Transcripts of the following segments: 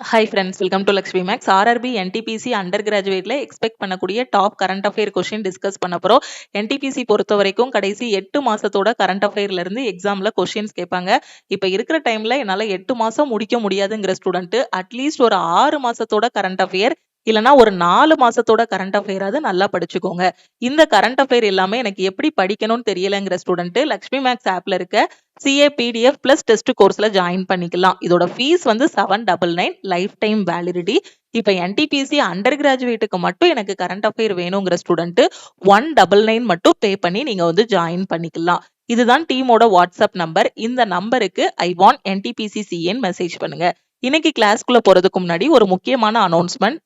Hi friends, welcome to Lakshmi maths. RRB NTPC under கிராஜுவேட்ல expect பண்ணக்கூடிய top current affair question discuss பண்ண போறோம். NTPC பொறுத்த வரைக்கும் கடைசி 8 மாசத்தோட கரண்ட் அஃபேர்ல இருந்து எக்ஸாம்ல கொஸ்டின்ஸ் கேட்பாங்க. இப்ப இருக்கிற டைம்ல என்னால 8 மாசம் முடிக்க முடியாதுங்கிற ஸ்டூடெண்ட் அட்லீஸ்ட் ஒரு 6 மாசத்தோட கரண்ட் அஃபேர் இல்லனா ஒரு 4 மாசத்தோட கரண்ட் அஃபேராவது நல்லா படிச்சுக்கோங்க. இந்த கரண்ட் அஃபேர் எல்லாமே எனக்கு எப்படி படிக்கணும்னு தெரியலங்கிற ஸ்டூடெண்ட் லக்ஷ்மி மேக்ஸ் ஆப்ல இருக்க சிஏ பிடிஎஃப் பிளஸ் டெஸ்ட் கோர்ஸ்ல ஜாயின் பண்ணிக்கலாம். இதோட ஃபீஸ் வந்து 799 லைஃப் டைம் வேலிடிட்டி. இப்ப என்டிபிசி அண்டர் கிராஜுவேட்டுக்கு மட்டும் எனக்கு கரண்ட் அஃபேர் வேணுங்கிற ஸ்டூடெண்ட் 199 மட்டும் பே பண்ணி நீங்க வந்து ஜாயின் பண்ணிக்கலாம். இதுதான் டீமோட வாட்ஸ்அப் நம்பர். இந்த நம்பருக்கு ஐ வாண்ட் என்டிபிசி சிஏன்னு மெசேஜ் பண்ணுங்க. இன்னைக்கு கிளாஸ்க்குள்ள போறதுக்கு முன்னாடி ஒரு முக்கியமான அனௌன்ஸ்மெண்ட்.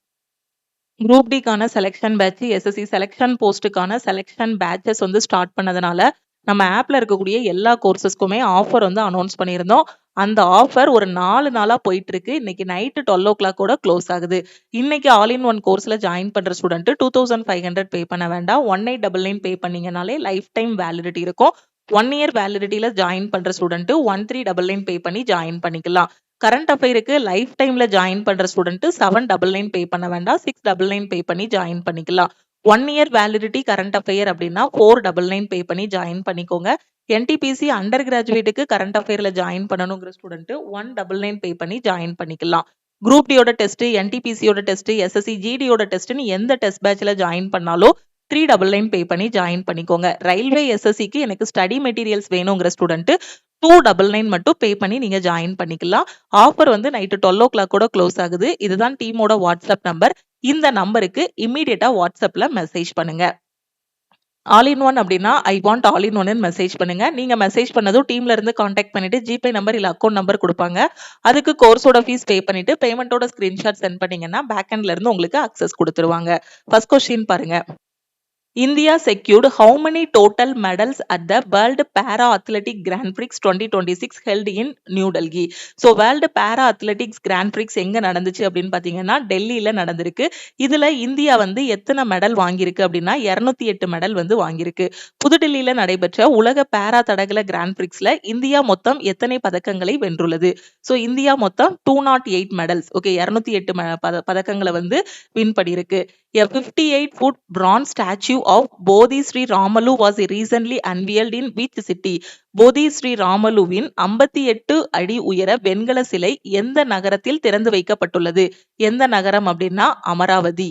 குரூப் டிக்கான செலெக்ஷன் பேட்ச், எஸ்எஸ்சி செலெக்ஷன் போஸ்ட்டுக்கான செலெக்ஷன் பேட்சஸ் வந்து ஸ்டார்ட் பண்ணதுனால நம்ம ஆப்ல இருக்கக்கூடிய எல்லா கோர்சஸ்க்குமே ஆஃபர் வந்து அனௌன்ஸ் பண்ணியிருந்தோம். அந்த ஆஃபர் ஒரு 4 நாளா போயிட்டு இருக்கு. இன்னைக்கு நைட்டு 12 o'clock கூட க்ளோஸ் ஆகுது. இன்னைக்கு ஆல் இன் ஒன் கோர்ஸ்ல ஜாயின் பண்ற ஸ்டூடெண்ட் 2500 பே பண்ண வேண்டாம். 1899 பே பண்ணீங்கனாலே லைஃப் டைம் வேலிடிட்டி இருக்கும். 1 year வேலிடிட்டியில ஜாயின் பண்ற ஸ்டூடெண்ட் 1399 பே பண்ணி ஜாயின் பண்ணிக்கலாம். கரண்ட் அஃபேருக்கு லைஃப் டைம்ல ஜாயின் பண்ற ஸ்டூடெண்ட் 799 பே பண்ண வேண்டாம். 699 பே பண்ணி ஜாயின் பண்ணிக்கலாம். 1 year வேலிடிட்டி கரண்ட் அஃபேர் அப்படின்னா 499 பே பண்ணி ஜாயின் பண்ணிக்கோங்க. என்டிபிசி அண்டர் கிராஜுவேட்டுக்கு கரண்ட் அஃபேர்ல ஜாயின் பண்ணணுங்கிற ஸ்டூடெண்ட் 199 பே பண்ணி ஜாயின் பண்ணிக்கலாம். குரூப் டியோட டெஸ்ட், என்டிபிசியோட டெஸ்ட், எஸ்எஸ்சி ஜிடியோட டெஸ்ட்னு எந்த டெஸ்ட் பேட்ச்ல ஜாயின் பண்ணாலும் 399 பே பண்ணி ஜாயின் பண்ணிக்கோங்க. ரயில்வே எஸ்எஸ்சிக்கு எனக்கு ஸ்டடி மெட்டீரியல்ஸ் வேணுங்கிற ஸ்டூடெண்ட் 299 மட்டும் பே பண்ணி நீங்க ஜாயின் பண்ணிக்கலாம். ஆஃபர் வந்து நைட்டு 12 o'clock கூட க்ளோஸ் ஆகுது. இதுதான் டீமோட வாட்ஸ்அப் நம்பர். இந்த நம்பருக்கு இம்மீடியட்டா வாட்ஸ்அப்ல மெசேஜ் பண்ணுங்க. ஆல் இன் ஒன் அப்படின்னா I want all in one message பண்ணுங்க. நீங்க மெசேஜ் பண்ணதும் டீம்ல இருந்து கான்டாக்ட் பண்ணிட்டு ஜிபே நம்பர் இல்ல அக்கௌண்ட் நம்பர் கொடுப்பாங்க. அதுக்கு கோர்ஸோட ஃபீஸ் பே பண்ணிட்டு பேமெண்டோட ஸ்கிரீன்ஷாட் சென்ட் பண்ணீங்கன்னா பேக் எண்ட்ல இருந்து உங்களுக்கு அக்சஸ் கொடுத்துருவாங்க. ஃபர்ஸ்ட் கொஸ்டின் பாருங்க. India secured how many total medals at the World Para Athletic Grand Prix 2026 held in New Delhi? So World Para Athletics Grand Prix எங்க நடந்துச்சு அப்படின்னு பாத்தீங்கன்னா டெல்லியில நடந்திருக்கு. இதுல இந்தியா வந்து எத்தனை மெடல் வாங்கியிருக்கு அப்படின்னா 208 மெடல் வந்து வாங்கியிருக்கு. புதுடெல்லியில நடைபெற்ற உலக பாரா தடகள கிராண்ட் பிரிக்ஸ்ல இந்தியா மொத்தம் எத்தனை பதக்கங்களை வென்றுள்ளது? சோ இந்தியா மொத்தம் 208 மெடல்ஸ், ஓகே, 208 பதக்கங்களை வந்து வின் பண்ணியிருக்கு. A 58-foot bronze statue of Bodhi Sri Ramalu was recently unveiled in which city? போதி ஸ்ரீ ராமலுவின் 58 அடி உயர வெண்கல சிலை எந்த நகரத்தில் திறந்து வைக்கப்பட்டுள்ளது? எந்த நகரம் அப்படின்னா Amaravathi.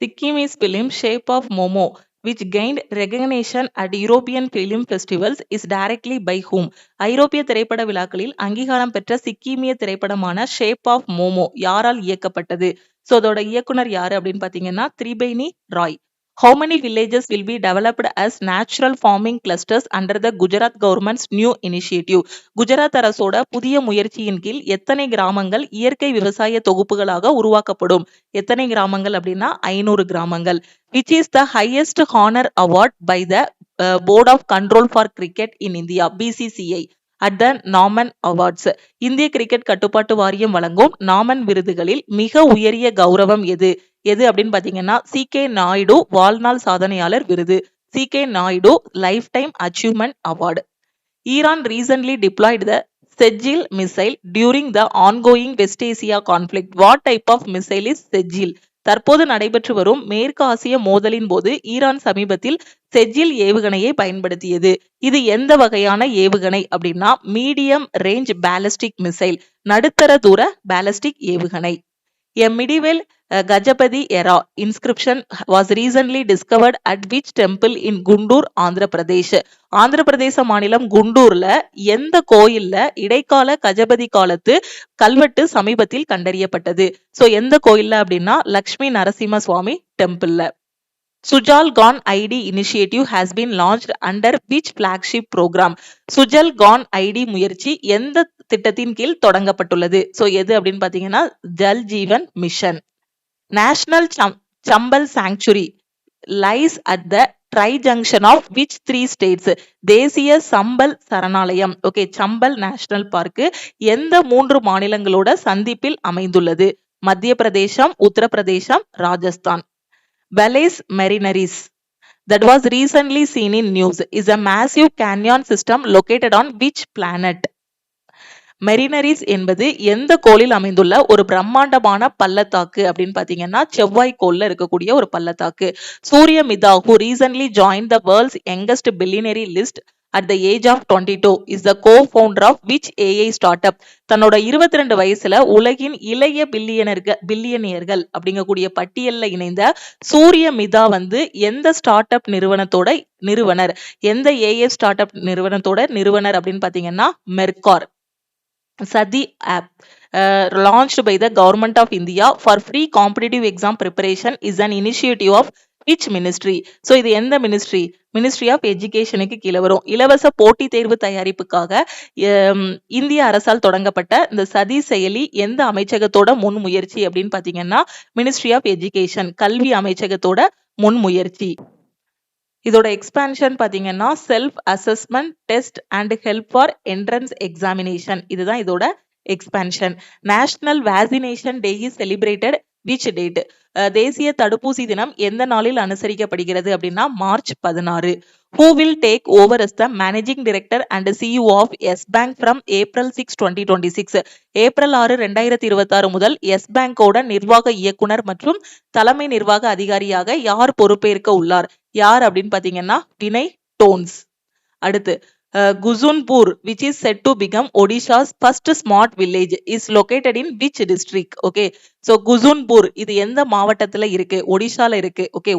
Sikkimese film Shape of Momo, which gained recognition at European film festivals, is directly by whom? ஐரோப்பிய திரைப்பட விழாக்களில் அங்கீகாரம் பெற்ற சிக்கிமிய திரைப்படமான ஷேப் ஆஃப் மோமோ யாரால் இயக்கப்பட்டது? சோ அதோட இயக்குனர் யாரு அப்படின்னு பாத்தீங்கன்னா Tribeni Rai. How many villages will be developed as natural farming clusters under the Gujarat government's new initiative? Gujarat அரசோட புதிய முயற்சியின் கீழ் எத்தனை கிராமங்கள் இயற்கை விவசாய தொகுப்புகளாக உருவாக்கப்படும்? எத்தனை கிராமங்கள் அப்படின்னா 500 கிராமங்கள். Which is the highest honor award by the Board of Control for Cricket in India, BCCI, at the Naman awards? இந்திய கிரிக்கெட் கட்டுப்பாட்டு வாரியம் வழங்கும் நாமன் விருதுகளில் மிக உயரிய கௌரவம் எது? எது அப்படின்னு பாத்தீங்கன்னா சி.கே. நாயுடு வாழ்நாள் சாதனையாளர் விருது, சி.கே. Naidu life time achievement award. Iran recently deployed the Sejil missile during the ongoing West Asia conflict. What type of missile is Sejil? தற்போது நடைபெற்று வரும் மேற்கு ஆசிய மோதலின் போது ஈரான் சமீபத்தில் செஜில் ஏவுகணையை பயன்படுத்தியது. இது எந்த வகையான ஏவுகணை அப்படின்னா மீடியம் ரேஞ்ச் பேலிஸ்டிக் மிசைல், நடுத்தர தூர பேலிஸ்டிக் ஏவுகணை. A medieval Gajapati era inscription was recently discovered at which temple in Gundur, Andhra Pradesh? Andhra Pradesh மாநிலம் குண்டூர்ல எந்த கோயில்ல இடைக்கால கஜபதி காலத்து கல்வெட்டு சமீபத்தில் கண்டறியப்பட்டது? சோ எந்த கோயில்ல அப்படின்னா லக்ஷ்மி நரசிம்ம சுவாமி டெம்பிள்ல. Sujal Gone ID initiative has been launched under which flagship program? Sujal Gaon ID முயற்சி எந்த திட்டத்தின் கீழ் தொடங்கப்பட்டுள்ளது? சோ எது அப்படின்னு பாத்தீங்கன்னா Jal Jeevan mission. National Chambal sanctuary lies at the tri-junction of which 3 states? தேசிய சம்பல் சரணாலயம், ஓகே, சம்பல் நேஷனல் பார்க் எந்த 3 மாநிலங்களோட சந்திப்பில் அமைந்துள்ளது? மத்திய பிரதேசம், Uttar Pradesh, Rajasthan. Valles Marineris, that was recently seen in news, is a massive canyon system located on which planet? மெரினரிஸ் என்பது எந்த கோளில் அமைந்துள்ள ஒரு பிரம்மாண்டமான பள்ளத்தாக்கு அப்படின்னு பாத்தீங்கன்னா செவ்வாய் கோள்ல இருக்கக்கூடிய ஒரு பள்ளத்தாக்கு. சூரிய மிதா who recently joined the world's youngest billionaire list at the age of 22 is the co-founder of which AI startup? தன்னோட 22 வயசுல உலகின் இளைய பில்லியனியர்கள் அப்படிங்கக்கூடிய பட்டியல்ல இணைந்த சூரிய மிதா வந்து எந்த ஸ்டார்ட் அப் நிறுவனர் எந்த ஏஐ ஸ்டார்ட் அப் நிறுவனர் அப்படின்னு பாத்தீங்கன்னா மெர்கார். Sadi app launched by the government of India for free competitive exam preparation is an initiative of which ministry? So இது எந்த மினிஸ்ட்ரி ஆஃப் எஜுகேஷனுக்கு கீழே வரும். இலவச போட்டித் தேர்வு தயாரிப்புக்காக இந்திய அரசால் தொடங்கப்பட்ட இந்த சதி செயலி எந்த அமைச்சகத்தோட முன்முயற்சி அப்படின்னு பாத்தீங்கன்னா மினிஸ்ட்ரி ஆஃப் எஜுகேஷன், கல்வி அமைச்சகத்தோட முன்முயற்சி. இதோட எக்ஸ்பான்ஷன் பாத்தீங்கன்னா self assessment test and help for entrance examination. இதுதான் இதோட expansion. National vaccination day is celebrated which date? தேசிய தடுப்பூசி தினம் எந்த நாளில் அனுசரிக்கப்படுகிறது அப்படின்னா March 16. Who will take over as the managing director and CEO of Yes Bank from April 6, 2026? April 6, 2026 முதல் எஸ் பேங்கோட நிர்வாக இயக்குனர் மற்றும் தலைமை நிர்வாக அதிகாரியாக யார் பொறுப்பேற்க உள்ளார்? யார் அப்படின்னு பாத்தீங்கன்னா வினய் டோன்ஸ். அடுத்து Guzunpur, which is said to become Odisha's first smart village, is located in which district? Okay, so Guzunpur இது எந்த மாவட்டத்துல இருக்கு? ஒடிஷால இருக்கு. ஓகே,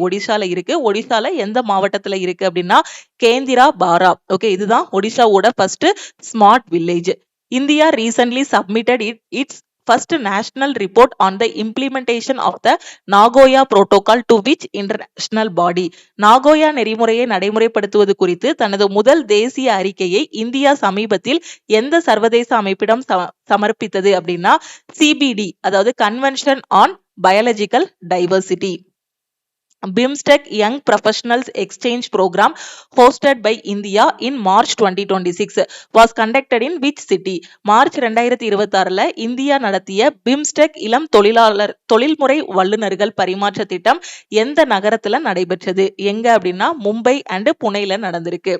ஒடிஷால எந்த மாவட்டத்துல இருக்கு அப்படின்னா கேந்திரா பாரா. ஓகே, இதுதான் ஒடிஷாவோட first smart village. India recently submitted its first national report on the implementation of the Nagoya Protocol to which international body? Nagoya நெறிமுறையை நடைமுறைப்படுத்துவது குறித்து தனது முதல் தேசிய அறிக்கையை இந்தியா சமீபத்தில் எந்த சர்வதேச அமைப்பிடம் சமர்ப்பித்தது அப்படின்னா சிபிடி, அதாவது convention on biological diversity. BIMSTEC Young Professionals Exchange Program hosted by India in March 2026 was conducted in which city? March 2026ல இந்தியா நடத்திய BIMSTEC இளம் தொழில்முறை வல்லுநர்கள் பரிமாற்ற திட்டம் எந்த நகரத்துல நடைபெற்றது? எங்க அப்படின்னா மும்பை அண்ட் புனேல நடந்திருக்கு.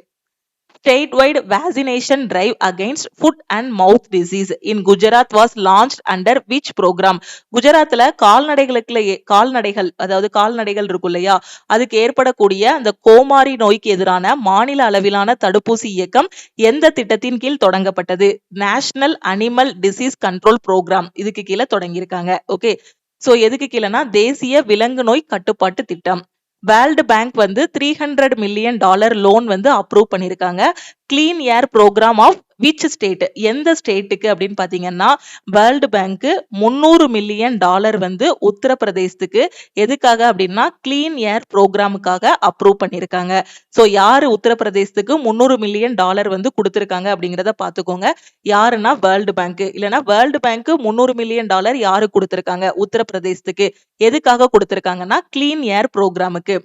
Statewide vaccination drive against foot and mouth disease in Gujarat was launched under which program? குஜராத்ல கால்நடைகள் அதாவது கால்நடைகள் இருக்கும் இல்லையா, அதுக்கு ஏற்படக்கூடிய அந்த கோமாரி நோய்க்கு எதிரான மாநில அளவிலான தடுப்பூசி இயக்கம் எந்த திட்டத்தின் கீழ் தொடங்கப்பட்டது? National animal disease control programme, இதுக்கு கீழே தொடங்கியிருக்காங்க. ஓகே, சோ எதுக்கு கீழேனா தேசிய விலங்கு நோய் கட்டுப்பாட்டு திட்டம். வேர்ல்டு பேங்க் வந்து $300 மில்லியன் லோன் வந்து அப்ரூவ் பண்ணிருக்காங்க. Clean air programme of which state? எந்த ஸ்டேட்டுக்கு அப்படின்னு பாத்தீங்கன்னா வேர்ல்டு பேங்க் $300 மில்லியன் வந்து உத்தரப்பிரதேசத்துக்கு. எதுக்காக அப்படின்னா கிளீன் ஏர் ப்ரோக்ராமுக்காக அப்ரூவ் பண்ணிருக்காங்க. சோ யாரு உத்தரப்பிரதேசத்துக்கு $300 மில்லியன் வந்து கொடுத்திருக்காங்க அப்படிங்கறத பாத்துக்கோங்க. யாருன்னா வேர்ல்டு பேங்க். இல்லைன்னா வேர்ல்டு பேங்க் $300 மில்லியன் யாரு கொடுத்திருக்காங்க? உத்தரப்பிரதேசத்துக்கு. எதுக்காக கொடுத்திருக்காங்கன்னா கிளீன் ஏர் ப்ரோக்ராமுக்கு.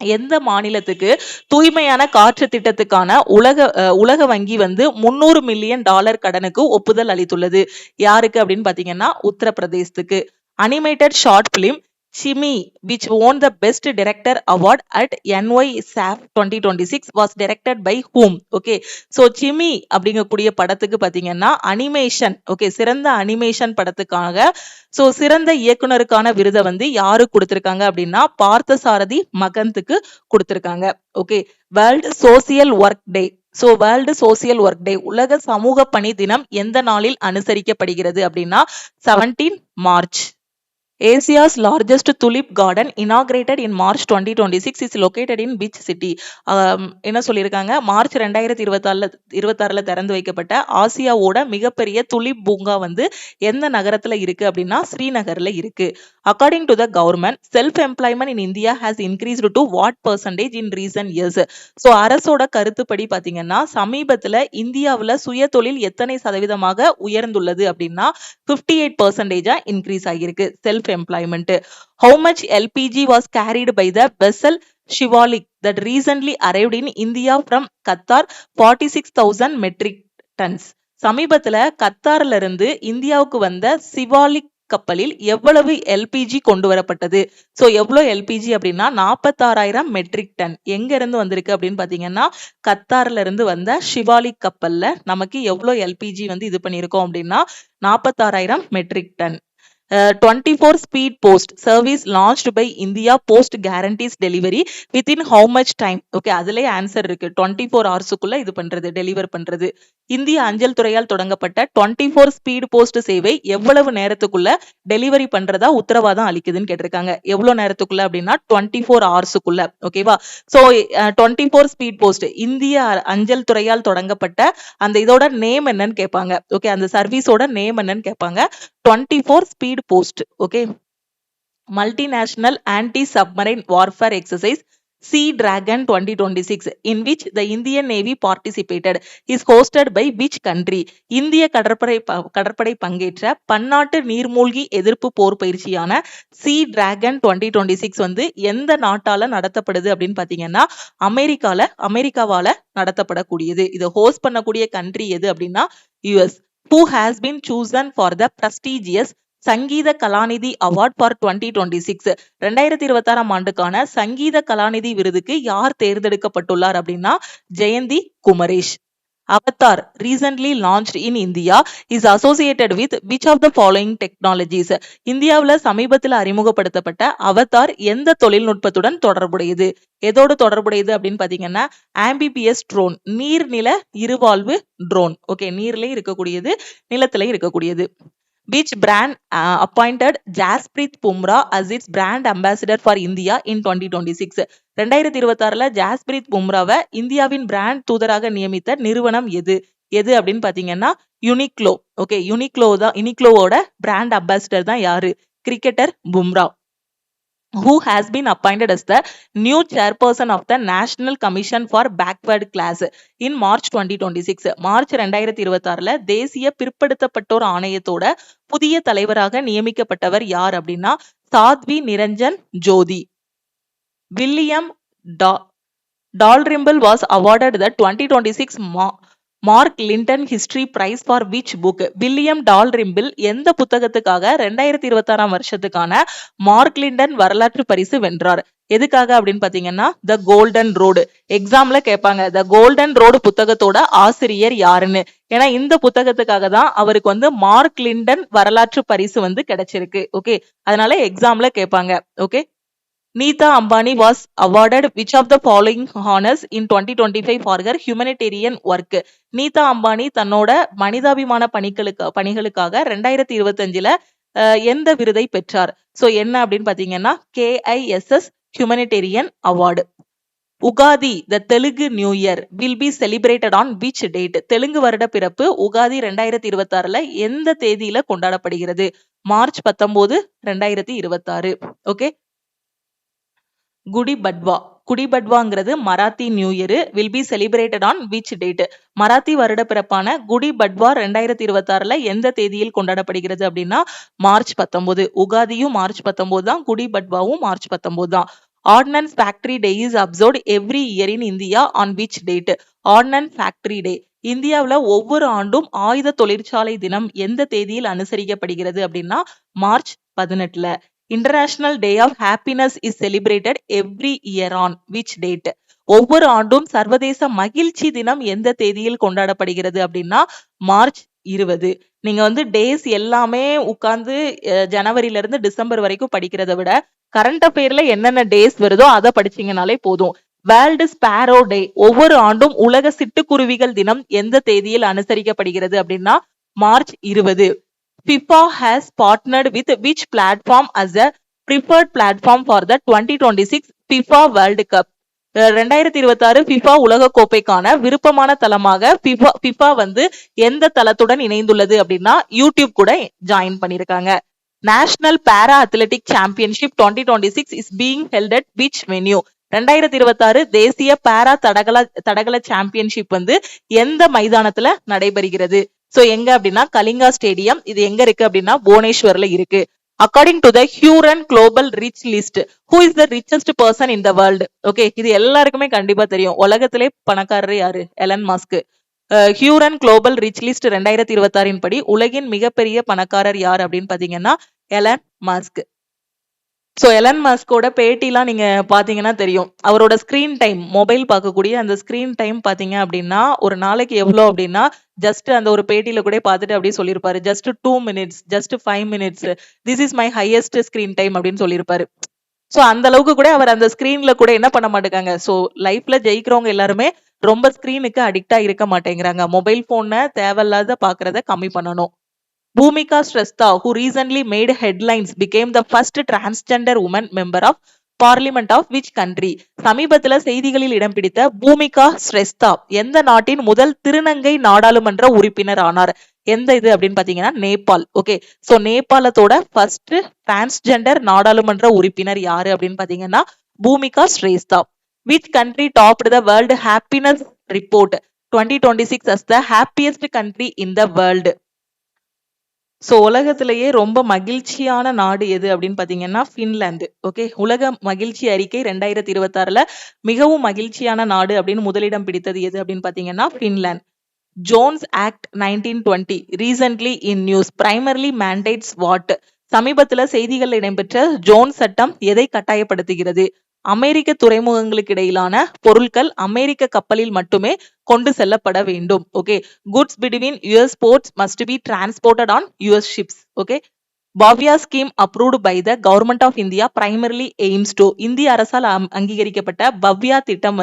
எந்த மாநிலத்துக்கு தூய்மையான காற்று திட்டத்துக்கான உலக வங்கி வந்து $300 மில்லியன் கடனுக்கு ஒப்புதல் அளித்துள்ளது? யாருக்கு அப்படின்னு பாத்தீங்கன்னா உத்தரப்பிரதேசத்துக்கு. Animated short film Chimmy, which won the Best Director Award at NYSAF 2026 was directed by whom? Okay, so Chimmy அப்படிங்கக்கூடிய படத்துக்கு பாத்தீங்கன்னா அனிமேஷன், ஓகே, சிறந்த அனிமேஷன் படத்துக்காக சோ சிறந்த இயக்குனருக்கான விருதை வந்து யாரு கொடுத்திருக்காங்க அப்படின்னா பார்த்தசாரதி மகந்துக்கு கொடுத்திருக்காங்க. ஓகே, வேர்ல்ட் சோசியல் ஒர்க் டே. சோ வேர்ல்டு சோசியல் ஒர்க் டே, உலக சமூக பணி தினம் எந்த நாளில் அனுசரிக்கப்படுகிறது அப்படின்னா 17 March. Asia's largest tulip garden inaugurated in March 2026 is located in which city? என்ன சொல்லியிருக்காங்க? மார்ச் 2026ல திறந்து வைக்கப்பட்ட ஆசியாவோட மிகப்பெரிய துலிப் பூங்கா வந்து எந்த நகரத்துல இருக்கு அப்படின்னா ஸ்ரீநகர்ல இருக்கு. According to the government, self-employment in India has increased to what percentage in recent years? So அரசோட கருத்துப்படி பாத்தீங்கன்னா சமீபத்துல இந்தியாவுல சுய தொழில் எத்தனை சதவீதமாக உயர்ந்துள்ளது அப்படின்னா 58% இன்க்ரீஸ் ஆகியிருக்கு self employment. How much LPG was carried by the vessel Shivalik that recently arrived in India from Qatar? 46,000 metric tons. சமீபத்துல கத்தார்ல இருந்து இந்தியாவுக்கு வந்த சிவாலிக் கப்பலில் எவ்வளவு எல்பிஜி கொண்டு வரப்பட்டது? சோ எவ்வளவு எல்பிஜி அப்படின்னா 46,000 மெட்ரிக் டன். எங்க இருந்து வந்திருக்கு அப்படின்னு பாத்தீங்கன்னா கத்தார்ல இருந்து வந்த ஷிவாலிக் கப்பல்ல நமக்கு எவ்வளவு எல்பிஜி வந்து இது பண்ணியிருக்கோம் அப்படின்னா 46,000 matric ton. 24 speed post service launched by India post guarantees delivery within how much time? Okay, அதுலயே ஆன்சர் இருக்கு. 24 ஹவர்ஸ்க்குள்ள இது பண்றது, டெலிவர் பண்றது. இந்திய அஞ்சல் துறையால் தொடங்கப்பட்ட 24 ஸ்பீட் போஸ்ட் சேவை எவ்வளவு நேரத்துக்குள்ள டெலிவரி பண்றதா உத்தரவாதம் அளிக்குதுன்னு கேட்டிருக்காங்க. எவ்வளவு நேரத்துக்குள்ள அப்படின்னா 24 ஹவர்ஸ்க்குள்ள. ஓகேவா? சோ 24 ஸ்பீட் போஸ்ட் இந்திய அஞ்சல் துறையால் தொடங்கப்பட்ட அந்த இதோட நேம் என்னன்னு கேட்பாங்க. ஓகே, அந்த சர்வீஸோட நேம் என்னன்னு கேட்பாங்க. 24 speed post. Okay, multinational anti-submarine warfare exercise Sea Dragon 2026 in which the Indian Navy participated is hosted by which country? இந்திய கடற்படை பங்கேற்ற பன்னாட்டு நீர்மூழ்கி எதிர்ப்பு போர் பயிற்சியான Sea Dragon 2026 வந்து எந்த நாட்டால நடத்தப்படுது அப்படின்னு பாத்தீங்கன்னா அமெரிக்காவால நடத்தப்படக்கூடியது. இதை ஹோஸ்ட் பண்ணக்கூடிய கண்ட்ரி எது அப்படின்னா US. Who has been chosen for the prestigious Sangeetha Kalanidhi award for 2026? 2026 ஆண்டுக்கான சங்கீத கலாநிதி விருதுக்கு யார் தேர்ந்தெடுக்கப்பட்டுள்ளார் அப்படின்னா Jayanthi Kumaresh. Avatar recently launched in India is associated with which of the following technologies? இந்தியாவுல சமீபத்தில் அறிமுகப்படுத்தப்பட்ட அவதார் எந்த தொழில்நுட்பத்துடன் தொடர்புடையது? எதோடு தொடர்புடையது அப்படின்னு பாத்தீங்கன்னா ஆம்பிபியஸ் ட்ரோன், நீர்நில இருவாழ்வு ட்ரோன். ஓகே, நீர்லயும் இருக்கக்கூடியது, நிலத்திலையும் இருக்கக்கூடியது. Which brand appointed Jasprit Bumrah as its brand ambassador for India in 2026? 2026ல Jasprit பும்ராவை இந்தியாவின் பிராண்ட் தூதராக நியமித்த நிறுவனம் எது அப்படின்னு பாத்தீங்கன்னா யுனிக்ளோ. ஓகே, யுனிக்ளோவோட பிராண்ட் அம்பாசிடர் தான் யாரு? Cricketer Bumrah. Who has been appointed as the new chairperson of the National Commission for Backward Class in March 2026? March 2026ல தேசிய பிற்படுத்தப்பட்டோர் ஆணையத்தோட புதிய தலைவராக நியமிக்கப்பட்டவர் யார் அப்படின்னா Sadhvi Niranjan Jyoti. William Dalrymple was awarded the 2026 Mark Lynton history prize for which புக்? வில்லியம் டால்ரிம்பிள் எந்த புத்தகத்துக்காக 2026 வருஷத்துக்கான மார்க் லிண்டன் வரலாற்று பரிசு வென்றார்? எதுக்காக அப்படின்னு பாத்தீங்கன்னா த கோல்டன் ரோடு. எக்ஸாம்ல கேட்பாங்க த கோல்டன் ரோடு புத்தகத்தோட ஆசிரியர் யாருன்னு. ஏன்னா இந்த புத்தகத்துக்காக தான் அவருக்கு வந்து மார்க் லிண்டன் வரலாற்று பரிசு வந்து கிடைச்சிருக்கு. ஓகே, அதனால எக்ஸாம்ல கேட்பாங்க. Okay, Neeta Ambani was awarded which of the following honors in 2025 for her humanitarian work? நீதா அம்பானி தன்னோட மனிதாபிமான பணிகளுக்காக 2025ல எந்த விருதை பெற்றார்? சோ என்ன அப்படின்னு பாத்தீங்கன்னா KISS Humanitarian Award. Ugadi the Telugu new year will be celebrated on which date? Telugu வருட பிறப்பு உகாதி 2026ல எந்த தேதியில கொண்டாடப்படுகிறது? மார்ச் 19, 2026. ஓகே, குடிபட்வாங்கிறது Marathi new year. Will be celebrated on which date? Marathi வருட பிறப்பான குடிபட்வா 2026ல எந்த தேதியில் கொண்டாடப்படுகிறது அப்படின்னா மார்ச் 19. உகாதியும் மார்ச் 19 தான், குடிபட்வாவும் மார்ச் 19 தான். Ordnance factory day is observed every year in India on which date? Ordnance factory day இந்தியாவில் ஒவ்வொரு ஆண்டும் ஆயுத தொழிற்சாலை தினம் எந்த தேதியில் அனுசரிக்கப்படுகிறது அப்படின்னா மார்ச் 18ல. International day of happiness is celebrated every year on which date? ஒவ்வொரு ஆண்டும் சர்வதேச மகிழ்ச்சி தினம் எந்த தேதியில் கொண்டாடப்படுகிறது அப்படின்னா மார்ச் 20. நீங்க வந்து டேஸ் எல்லாமே உட்கார்ந்து ஜனவரில இருந்து டிசம்பர் வரைக்கும் படிக்கிறத விட கரண்ட் அஃபேர்ல என்னென்ன டேஸ் வருதோ அதை படிச்சீங்கனாலே போதும். வேர்ல்டு ஸ்பேரோ டே ஒவ்வொரு ஆண்டும் உலக சிட்டுக்குருவிகள் தினம் எந்த தேதியில் அனுசரிக்கப்படுகிறது அப்படின்னா March 20. FIFA has partnered with which platform as a preferred platform for the 2026 FIFA World Cup? 2026 FIFA உலக கோப்பைக்கான விருப்பமான தளமாக FIFA வந்து எந்த தளத்துடன் இணைந்துள்ளது அப்படின்னா யூடியூப் கூட ஜாயின் பண்ணிருக்காங்க. National para athletic championship 2026 is being held at which venue? 2026 தேசிய பாரா தடகள சாம்பியன்ஷிப் வந்து எந்த மைதானத்துல நடைபெறுகிறது? சோ எங்க அப்படின்னா கலிங்கா ஸ்டேடியம். இது எங்க இருக்கு அப்படின்னா புவனேஸ்வர்ல இருக்கு. According to the Hurun global rich list who is the richest person in the world? Okay, இது எல்லாருக்குமே கண்டிப்பா தெரியும். உலகத்திலே பணக்காரர் யாரு? Elon Musk. Hurun global rich list 2026 படி உலகின் மிகப்பெரிய பணக்காரர் யார் அப்படின்னு பாத்தீங்கன்னா எலன் மஸ்க். ஸோ எலன் மஸ்கோட பேட்டிலாம் நீங்க பாத்தீங்கன்னா தெரியும். அவரோட ஸ்கிரீன் டைம், மொபைல் பார்க்கக்கூடிய அந்த ஸ்கிரீன் டைம் பாத்தீங்க அப்படின்னா ஒரு நாளைக்கு எவ்வளோ அப்படின்னா ஜஸ்ட் அந்த ஒரு பேட்டியில கூட பார்த்துட்டு அப்படியே சொல்லியிருப்பாரு. Just 2 minutes, just 5 minutes, this is my highest screen time அப்படின்னு சொல்லியிருப்பாரு. ஸோ அந்த அளவுக்கு கூட அவர் அந்த ஸ்கிரீன்ல கூட என்ன பண்ண மாட்டேங்காங்க. ஸோ லைஃப்ல ஜெயிக்கிறவங்க எல்லாருமே ரொம்ப ஸ்கிரீனுக்கு அடிக்டா இருக்க மாட்டேங்கிறாங்க. மொபைல் போனை தேவையில்லாத பாக்குறத கம்மி பண்ணணும். Bhumika Shrestha, who recently made headlines, became the first transgender woman member of parliament of which country? சமீபத்துல செய்திகளில் இடம் பிடித்த பூமிகா ஸ்ரெஸ்தா எந்த நாட்டின் முதல் திருநங்கை நாடாளுமன்ற உறுப்பினர் ஆனார்? எந்த இது அப்படின்னு பாத்தீங்கன்னா நேபாள். ஓகே, சோ நேபாளத்தோட ஃபர்ஸ்ட் டிரான்ஸ்ஜெண்டர் நாடாளுமன்ற உறுப்பினர் யாரு அப்படின்னு பாத்தீங்கன்னா Bhumika Shrestha. Which country topped the world happiness report 2026 as the happiest country in the world? So உலகத்திலேயே ரொம்ப மகிழ்ச்சியான நாடு எது அப்படின்னு பாத்தீங்கன்னா பின்லாந்து. ஓகே, உலக மகிழ்ச்சி அறிக்கை 2026ல மிகவும் மகிழ்ச்சியான நாடு அப்படின்னு முதலிடம் பிடித்தது எது அப்படின்னு பாத்தீங்கன்னா Finland. Jones act 1920 recently in news primarily mandates what? சமீபத்துல செய்திகள் இடம்பெற்ற ஜோன்ஸ் சட்டம் எதை கட்டாயப்படுத்துகிறது? அமெரிக்க துறைமுகங்களுக்கு இடையிலான பொருட்கள் அமெரிக்க கப்பலில் மட்டுமே கொண்டு செல்லப்பட வேண்டும். Okay, goods between US ports must be transported on US ships. Okay, Bhavya scheme approved by the government of India primarily aims to? இந்திய அரசால் அங்கீகரிக்கப்பட்ட பவ்யா திட்டம்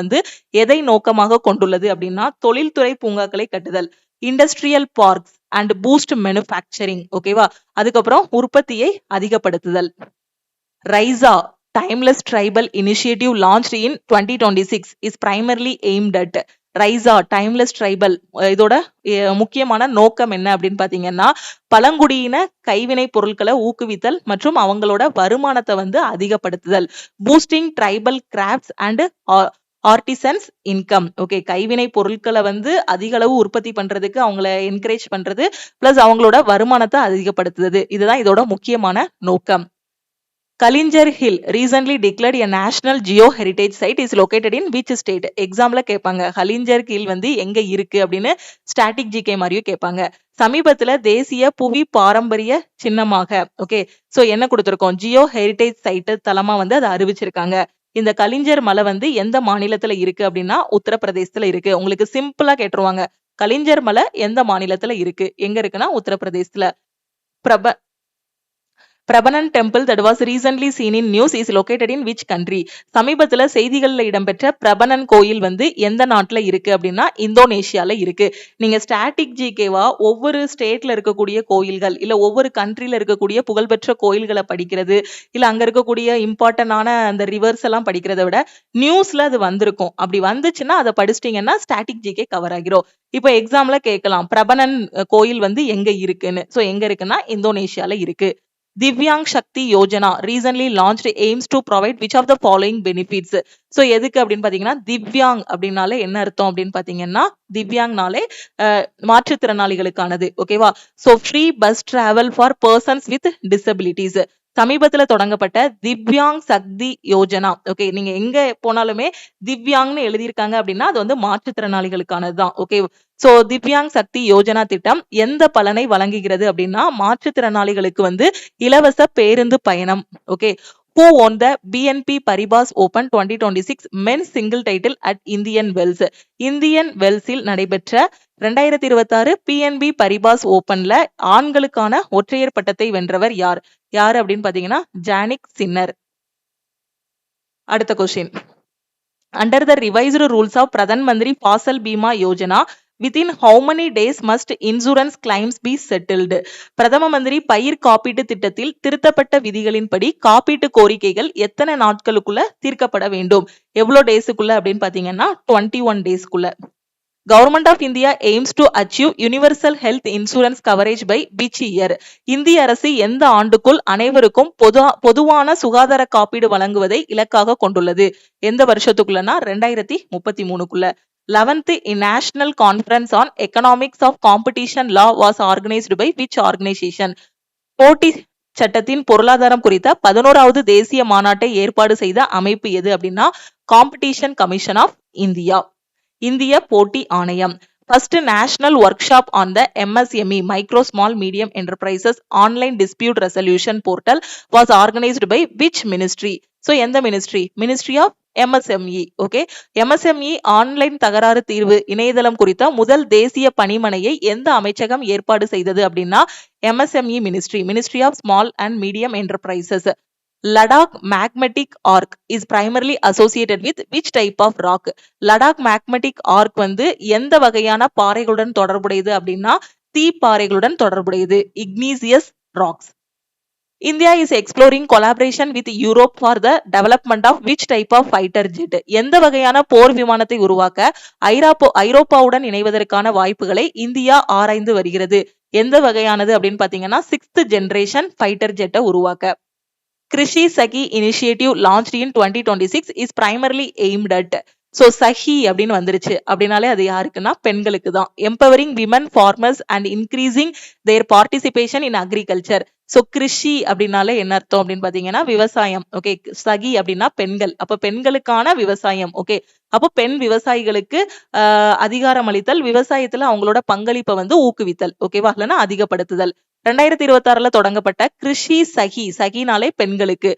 எதை நோக்கமாக கொண்டுள்ளது அப்படின்னா தொழில்துறை பூங்காக்களை கட்டுதல், industrial parks and boost manufacturing. ஓகேவா, அதுக்கப்புறம் உற்பத்தியை அதிகப்படுத்துதல். Raiza Timeless Tribal Initiative launched in 2026 is primarily aimed at ரைசா டைம்லெஸ் ட்ரைபல் இதோட முக்கியமான நோக்கம் என்ன அப்படின்னு பாத்தீங்கன்னா பழங்குடியின கைவினை பொருட்களை ஊக்குவித்தல் மற்றும் அவங்களோட வருமானத்தை அதிகப்படுத்துதல். Boosting tribal crafts and artisans income. Okay, கைவினை பொருட்களை அதிக அளவு உற்பத்தி பண்றதுக்கு அவங்கள என்கரேஜ் பண்றது பிளஸ் அவங்களோட வருமானத்தை அதிகப்படுத்துறது. இதுதான் இதோட முக்கியமான நோக்கம். Kalinjar Hill recently declared a national geo heritage site is located in which state? எக்ஸாம்ல கேட்பாங்க கலிஞ்சர் ஹில் எங்க இருக்கு அப்படின்னு ஸ்டாட்டிக் ஜிகே மாதிரியும் கேட்பாங்க. சமீபத்துல தேசிய புவி பாரம்பரிய சின்னமாக ஓகே சோ என்ன கொடுத்திருக்கோம் ஜியோ ஹெரிடேஜ் சைட் தலமா அதை அறிவிச்சிருக்காங்க. இந்த கலிஞ்சர் மலை எந்த மாநிலத்துல இருக்கு அப்படின்னா உத்தரப்பிரதேசத்துல இருக்கு. உங்களுக்கு சிம்பிளா கேட்டுருவாங்க கலிஞ்சர் மலை எந்த மாநிலத்துல இருக்கு, எங்க இருக்குன்னா உத்தரப்பிரதேசத்துல. பிரபனன் temple that was recently seen in news is located in which country? சமீபத்துல செய்திகள்ல இடம்பெற்ற பிரபனன் கோயில் எந்த நாட்டுல இருக்கு அப்படின்னா இந்தோனேஷியால இருக்கு. நீங்க ஸ்டாட்டிக் ஜிகேவா ஒவ்வொரு ஸ்டேட்ல இருக்கக்கூடிய கோயில்கள் இல்ல ஒவ்வொரு கண்ட்ரில இருக்கக்கூடிய புகழ்பெற்ற கோயில்களை படிக்கிறது இல்ல அங்க இருக்கக்கூடிய இம்பார்ட்டன்டான அந்த ரிவர்ஸ் எல்லாம் படிக்கிறத விட நியூஸ்ல அது வந்திருக்கும். அப்படி வந்துச்சுன்னா அதை படிச்சிட்டீங்கன்னா ஸ்டாட்டிக் ஜிகே கவர் ஆகிரும். இப்போ எக்ஸாம்ல கேட்கலாம் பிரபனன் கோயில் எங்க இருக்குன்னு. சோ எங்க இருக்குன்னா இந்தோனேஷியால இருக்கு. திவ்யாங் சக்தி Yojana recently launched aims to provide which of the following benefits? So எதுக்கு அப்படின்னு பாத்தீங்கன்னா திவ்யாங் அப்படின்னாலே என்ன அர்த்தம் அப்படின்னு பாத்தீங்கன்னா திவ்யாங்னாலே மாற்றுத்திறனாளிகளுக்கானது. ஓகேவா, so free bus travel for persons with disabilities. சமீபத்துல தொடங்கப்பட்ட திவ்யாங் சக்தி யோஜனா. ஓகே, நீங்க எங்க போனாலுமே திவ்யாங்னு எழுதியிருக்காங்க அப்படின்னா அது மாற்றுத்திறனாளிகளுக்கானதுதான். ஓகே, சோ திவ்யாங் சக்தி யோஜனா திட்டம் எந்த பலனை வழங்குகிறது அப்படின்னா மாற்றுத்திறனாளிகளுக்கு இலவச பேருந்து பயணம். Okay, who won the BNP Paribas Open 2026 men's single title at Indian Wells? Indian வெல்ஸில் நடைபெற்ற 2026 PNB பரிபாஸ் ஓபன்ல ஆண்களுக்கான ஒற்றையர் பட்டத்தை வென்றவர் யார்? யாரு அப்படின்னு பாத்தீங்கன்னா ஜானிக் சின்னர். அடுத்த question. Under the revised rules of Pradhan Mantri Fasal Bima Yojana within how many days must insurance claims be settled? பிரதம மந்திரி பயிர் காப்பீட்டு திட்டத்தில் திருத்தப்பட்ட விதிகளின்படி காப்பீட்டு கோரிக்கைகள் எத்தனை நாட்களுக்குள்ள தீர்க்கப்பட வேண்டும்? எவ்வளவு டேஸுக்குள்ள அப்படின்னு பாத்தீங்கன்னா 21 டேஸ்க்குள்ள. Government of India aims to achieve universal health insurance coverage by which year? இந்திய அரசு எந்த ஆண்டுக்குள் அனைவருக்கும் பொதுவான சுகாதார காப்பீடு வழங்குவதை இலக்காக கொண்டுள்ளது? எந்த வருஷத்துக்குள்ளனா 2033க்குள்ள. 11th National Conference on Economics of Competition Law was organized by which organization? போட்டி சட்டத்தின் பொருளாதாரம் குறித்த 11வது தேசிய மாநாட்டை ஏற்பாடு செய்த அமைப்பு எது அப்படின்னா காம்படிஷன் கமிஷன் ஆஃப் இந்தியா, இந்திய போட்டி ஆணையம். First national workshop on the MSME micro small medium enterprises online dispute resolution portal was organized by which ministry? So எந்த ministry of MSME. okay, MSME online தகராறு தீர்வு இணையதளம் குறித்த முதல் தேசிய பணிமனையை எந்த அமைச்சகம் ஏற்பாடு செய்தது அப்படின்னா MSME ministry of small and medium enterprises. Ladakh magmatic arc is primarily associated with which type of rock? Ladakh magmatic arc வந்து எந்த வகையான பாறைகளுடன் தொடர்புடையது அப்படின்னா தீப்பாறைகளுடன் தொடர்புடையது, igneous rocks. India is exploring collaboration with Europe for the development of which type of fighter jet? எந்த வகையான போர் விமானத்தை உருவாக்க ஐரோப்பாவுடன் இணைவதற்கான வாய்ப்புகளை இந்தியா ஆராய்ந்து வருகிறது. எந்த வகையானது அப்படின்னு பாத்தீங்கன்னா 6th generation fighter jet உருவாக்க. Krishi Sakhi initiative launched in 2026 is primarily aimed at. So Sakhi அப்படின்னு வந்துருச்சு அப்படின்னாலே அது யாருக்குன்னா பெண்களுக்கு தான். Empowering women farmers and increasing their participation in agriculture. So Krishi அப்படின்னாலே என்ன அர்த்தம் அப்படின்னு பாத்தீங்கன்னா விவசாயம். ஓகே, சகி அப்படின்னா பெண்கள், அப்ப பெண்களுக்கான விவசாயம். ஓகே, அப்போ பெண் விவசாயிகளுக்கு அதிகாரம் அளித்தல், விவசாயத்துல அவங்களோட பங்களிப்பை வந்து ஊக்குவித்தல். ஓகேவா, இல்லைன்னா அதிகப்படுத்துதல். 2026ல தொடங்கப்பட்ட கிருஷி சகி, சகினாலே பெண்களுக்கு,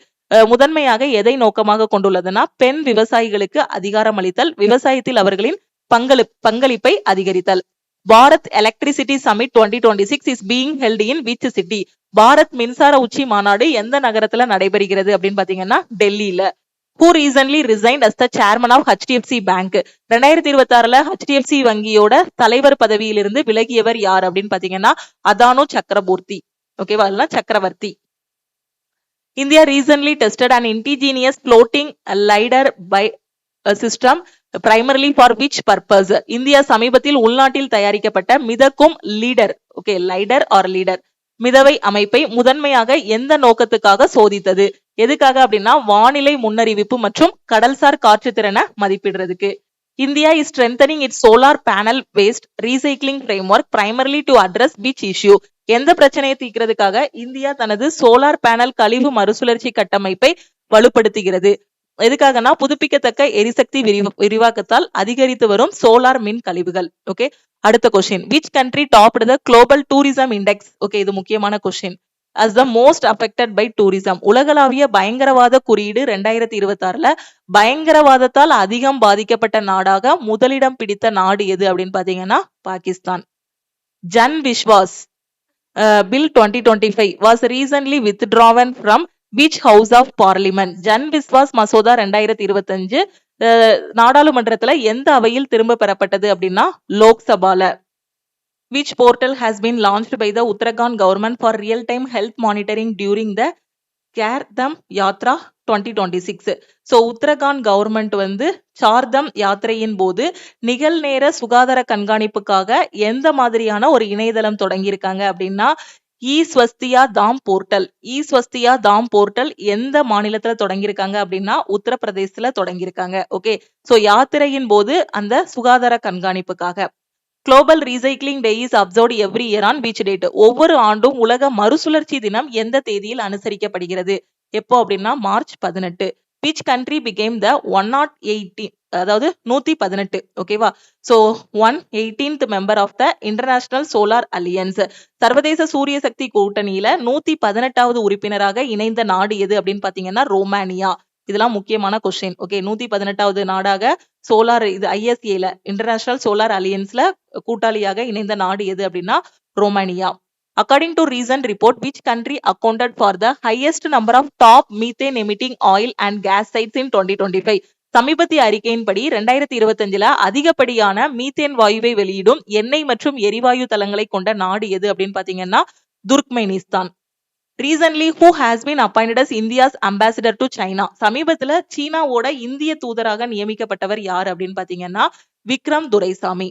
முதன்மையாக எதை நோக்கமாக கொண்டுள்ளதுன்னா பெண் விவசாயிகளுக்கு அதிகாரம் அளித்தல், விவசாயத்தில் அவர்களின் பங்களிப்பை அதிகரித்தல். Bharat electricity summit 2026 is being held in which city? Bharat மின்சார உச்சி மாநாடு எந்த நகரத்துல நடைபெறுகிறது அப்படின்னு பாத்தீங்கன்னா டெல்லியில. Who recently resigned as the chairman of HDFC Bank? 2026ல HDFC வங்கியோட தலைவர் பதவியிலிருந்து விலகியவர் யார் அப்படின்னு பாத்தீங்கன்னா அதானு சக்கரவர்த்தி. ஓகேவா, இல்ல சக்கரவர்த்தி. India recently tested an indigenous floating lidar by a system primarily for which purpose? India சமீபத்தில் உள்நாட்டில் தயாரிக்கப்பட்ட மிதக்கும் lidar, okay, lidar or lidar மிதவை அமைப்பை முதன்மையாக எந்த நோக்கத்துக்காக சோதித்தது? எதுக்காக அப்படின்னா வானிலை முன்னறிவிப்பு மற்றும் கடல்சார் காற்று திறனை மதிப்பிடுறதுக்கு. India is strengthening its solar panel waste recycling framework primarily to address which issue? எந்த பிரச்சனையை தீர்க்கிறதுக்காக இந்தியா தனது சோலார் பேனல் கழிவு மறுசுழற்சி கட்டமைப்பை வலுப்படுத்துகிறது? எதுக்காகனா புதுப்பிக்கத்தக்க எரிசக்தி விரிவாக்கத்தால் அதிகரித்து வரும் சோலார் மின் கழிவுகள். ஓகே, அடுத்த question. which country topped the global tourism index? Okay, இது முக்கியமான question. as the most affected by tourism. உலகளாவிய பயங்கரவாத குறியீடு 2026ல பயங்கரவாதத்தால் அதிகம் பாதிக்கப்பட்ட நாடாக முதலிடம் பிடித்த நாடு எது அப்படின்னு பாத்தீங்கன்னா Pakistan. Jan Vishwas bill 2025 was recently withdrawn from which house of parliament? Jan Vishwas மசோதா 2025 நாடாளுமன்றத்துல எந்த அவையில் திரும்ப பெறப்பட்டது அப்படின்னா லோக்சபால. which portal has been launched by the Uttarakhand government for real-time health monitoring during the Char Dham Yatra 2026? So Uttarakhand government வந்து சார்தம் யாத்திரையின் போது நிகழ்நேர சுகாதார கண்காணிப்புக்காக எந்த மாதிரியான ஒரு இணையதளம் தொடங்கியிருக்காங்க அப்படின்னா ஸ்வஸ்தியா தாம் போர்ட்டல். ஸ்வஸ்தியா தாம் போர்ட்டல் எந்த மாநிலத்துல தொடங்கியிருக்காங்க அப்படின்னா உத்தரப்பிரதேசத்துல தொடங்கியிருக்காங்க. ஓகே, சோ யாத்திரையின் போது அந்த சுகாதார கண்காணிப்புக்காக. Global Recycling Day is observed every year on which date? ஒவ்வொரு ஆண்டும் உலக மறுசுழற்சி தினம் எந்த தேதியில் அனுசரிக்கப்படுகிறது? எப்போ அப்படின்னா March 18. which country became the 118, அதாவது 118, ஓகேவா? So 118th member of the International Solar Alliance. சர்வதேச சூரிய சக்தி கூட்டணியில 118வது உறுப்பினராக இணைந்த நாடு எது அப்படின்னு பாத்தீங்கன்னா ரோமானியா. இதெல்லாம் முக்கியமான கொஸ்டின். ஓகே, 118வது நாடாக சோலார் இது ISAல இன்டர்நேஷனல் சோலார் அலியன்ஸ்ல கூட்டாளியாக இணைந்த நாடு எது அப்படின்னா Romania. According to recent report, which country accounted for the highest number of top methane emitting oil and gas sites in 2025? சமீபத்திய அறிக்கையின்படி 2025ல அதிகப்படியான மீத்தேன் வாயுவை வெளியிடும் எண்ணெய் மற்றும் எரிவாயு தளங்களை கொண்ட நாடு எது அப்படின்னு பாத்தீங்கன்னா Turkmenistan. Recently, who has been appointed as India's ambassador to China? சமீபத்துல சீனாவோட இந்திய தூதராக நியமிக்கப்பட்டவர் யார் அப்படின்னு பாத்தீங்கன்னா Vikram Duraisamy.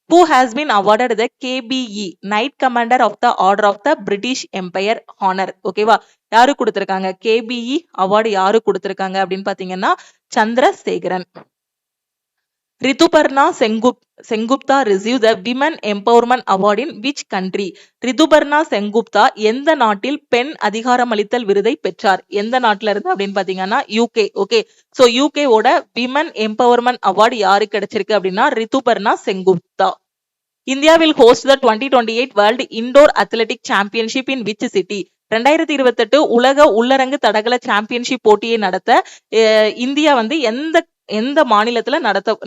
Who has been awarded the KBE Knight Commander of the Order of the British Empire Honor? ஓகேவா, யாரு கொடுத்திருக்காங்க? KBE அவார்டு யாரு கொடுத்திருக்காங்க அப்படின்னு பாத்தீங்கன்னா Chandrasekaran. ரிதுபர்ணா Sengupta received the Women Empowerment Award in which country? ரிதுபர்ணா Sengupta எந்த நாட்டில் பெண் அதிகாரமளித்தல் விருதை பெற்றார்? எந்த நாட்டுல இருந்து அப்படின்னு பாத்தீங்கன்னா UK. ஓகே, சோ UK ஓட Women Empowerment Award யாருக்கு கிடைச்சிருக்கு அப்படின்னா Rituparna Sengupta. India will host the 2028 world indoor athletic championship in which city? 2028 உலக உள்ளரங்கு தடகள சாம்பியன்ஷிப் போட்டியை நடத்த இந்தியா வந்து எந்த மாநிலத்துல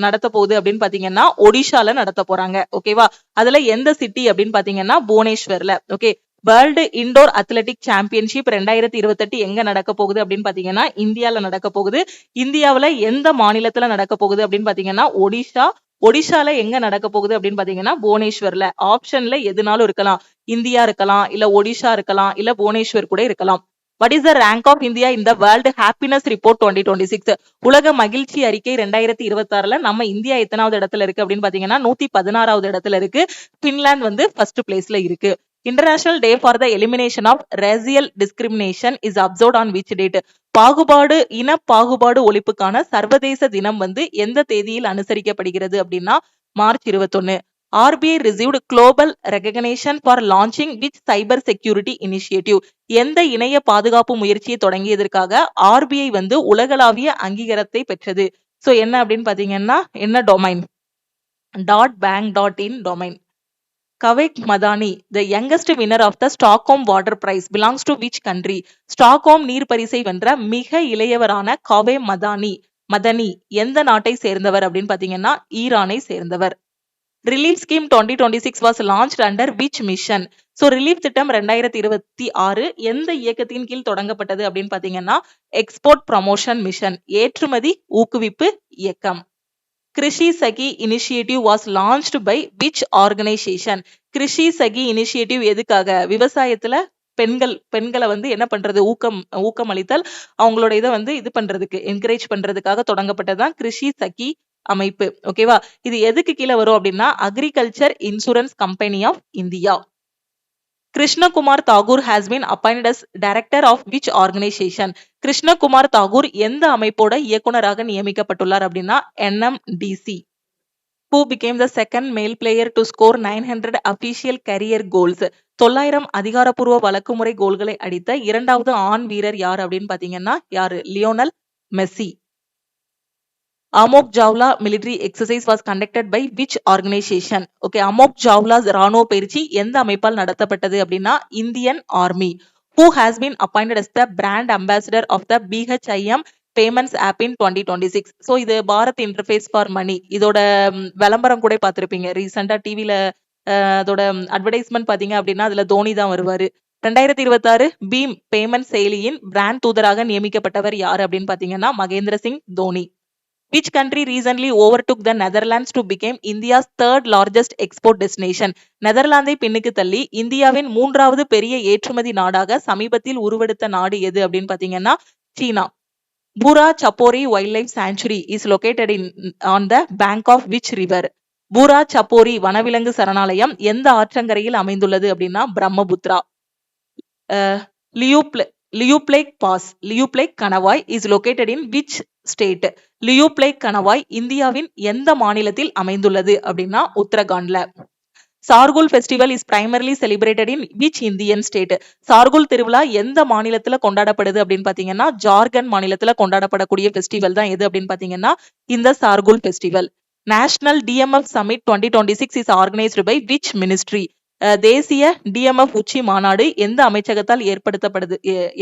நடத்த போகுது அப்படின்னு பாத்தீங்கன்னா ஒடிஷால நடத்த போறாங்க. ஓகேவா? அதுல எந்த சிட்டி அப்படின்னு பாத்தீங்கன்னா புவனேஸ்வர்ல. Okay. World indoor athletic championship 2028 எங்க நடக்க போகுது அப்படின்னு பாத்தீங்கன்னா இந்தியால நடக்க போகுது. இந்தியாவில எந்த மாநிலத்துல நடக்க போகுது அப்படின்னு பாத்தீங்கன்னா ஒடிஷா. ஒடிஷால எங்க நடக்க போகுது அப்படின்னு பாத்தீங்கன்னா புவனேஸ்வர்ல. ஆப்ஷன்ல எதுனாலும் இருக்கலாம். இந்தியா இருக்கலாம், இல்ல ஒடிஷா இருக்கலாம், இல்ல புவனேஸ்வர் கூட இருக்கலாம். What is the rank of India in the world happiness report 2026? உலக மகிழ்ச்சி அறிக்கை 2026ல நம்ம இந்தியா எத்தனாவது இடத்துல இருக்கு அப்படின்னு பாத்தீங்கன்னா 116வது இடத்துல இருக்கு. பின்லாந்து வந்து ஃபர்ஸ்ட் பிளேஸ்ல இருக்கு. International day for the elimination of racial discrimination is observed on which date? இன பாகுபாடு ஒழிப்புக்கான சர்வதேச தினம் வந்து எந்த தேதியில் அனுசரிக்கப்படுகிறது அப்படின்னா March 21. RBI received global recognition for launching which cyber security initiative? எந்த இணைய பாதுகாப்பு முயற்சியை தொடங்கியதற்காக RBI வந்து உலகளாவிய அங்கீகாரத்தை பெற்றது? சோ என்ன அப்படின்னு பாத்தீங்கன்னா என்ன domain? .bank.in domain. Kavek Madani, the youngest winner of the Stockholm Water Prize, belongs to which country? Stockholm நீர் பரிசை வென்ற மிக இளையவரான கவே மதனி எந்த நாட்டை சேர்ந்தவர் அப்படின்னு பாத்தீங்கன்னா ஈரானை சேர்ந்தவர். Relief scheme 2026 was launched under which mission? So relief திட்டம் 2026 எந்த இயக்கத்தின் கீழ் தொடங்கப்பட்டது அப்படின்னு பாத்தீங்கன்னா எக்ஸ்போர்ட் ப்ரமோஷன் மிஷன், ஏற்றுமதி ஊக்குவிப்பு இயக்கம். Krishi Sakhi initiative was launched by which organization? Krishi Sakhi initiative எதுக்காக? விவசாயத்துல பெண்களை வந்து என்ன பண்றது, ஊக்கம் அளித்தல், அவங்களோட இதை வந்து இது பண்றதுக்கு என்கரேஜ் பண்றதுக்காக தொடங்கப்பட்டதுதான் கிருஷி சகி அமைப்பு. ஓகேவா? இது எதுக்கு கீழே வரும் அப்படின்னா agriculture insurance company of India. Krishnakumar Thakur has been appointed as director of which organization? Krishnakumar Thakur எந்த அமைப்போட இயக்குனராக நியமிக்கப்பட்டுள்ளார் அப்படின்னா NMDC. Who became the second male player to score 900 official career goals? 900 அதிகாரப்பூர்வ வழக்குமுறை கோல்களை அடித்த இரண்டாவது ஆண் வீரர் யார் அப்படின்னு பாத்தீங்கன்னா யாரு? Lionel Messi. Amok Jawla military exercise was conducted by which organization? Okay, Amok Jawla's ராணுவ பயிற்சி எந்த அமைப்பால் நடத்தப்பட்டது அப்படின்னா Indian army. Who has been appointed as the brand ambassador of the BHIM payments app in 2026? So இது Bharat interface for money, இதோட விளம்பரம் கூட பார்த்திருப்பீங்க ரீசெண்டா டிவில. அதோட அட்வர்டைஸ்மெண்ட் பாத்தீங்க அப்படின்னா அதுல தோனி தான் வருவாரு. 2026 பீம் பேமெண்ட் செயலியின் பிராண்ட் தூதராக நியமிக்கப்பட்டவர் யாரு அப்படின்னு பாத்தீங்கன்னா Mahendra Singh Dhoni. Which country recently overtook the Netherlands to become India's third largest export destination? நெதர்லாந்தை பின்னுக்கு தள்ளி இந்தியாவின் மூன்றாவது பெரிய ஏற்றுமதி நாடாக சமீபத்தில் உருவெடுத்த நாடு எது அப்படின்னு பாத்தீங்கன்னா சீனா. Bura Chapori wildlife sanctuary is located on the bank of which river? பூரா சப்போரி வனவிலங்கு சரணாலயம் எந்த ஆற்றங்கரையில் அமைந்துள்ளது அப்படின்னா பிரம்மபுத்திரா. லியூப்ளேக் பாஸ், லியூப்ளேக் கணவாய் is located in which state? Lipulekh கணவாய் இந்தியாவின் எந்த மாநிலத்தில் அமைந்துள்ளது அப்படின்னா உத்தரகாண்ட்ல. Sarhul festival is primarily celebrated in which Indian state? Sarhul திருவிழா எந்த மாநிலத்துல கொண்டாடப்படுது அப்படின்னு பாத்தீங்கன்னா ஜார்க்கண்ட் மாநிலத்துல கொண்டாடப்படக்கூடிய ஃபெஸ்டிவல் தான் எது அப்படின்னு பாத்தீங்கன்னா இந்த Sarhul festival. National DMF summit 2026 is organised by which ministry? தேசிய DMF உச்சி மாநாடு எந்த அமைச்சகத்தால்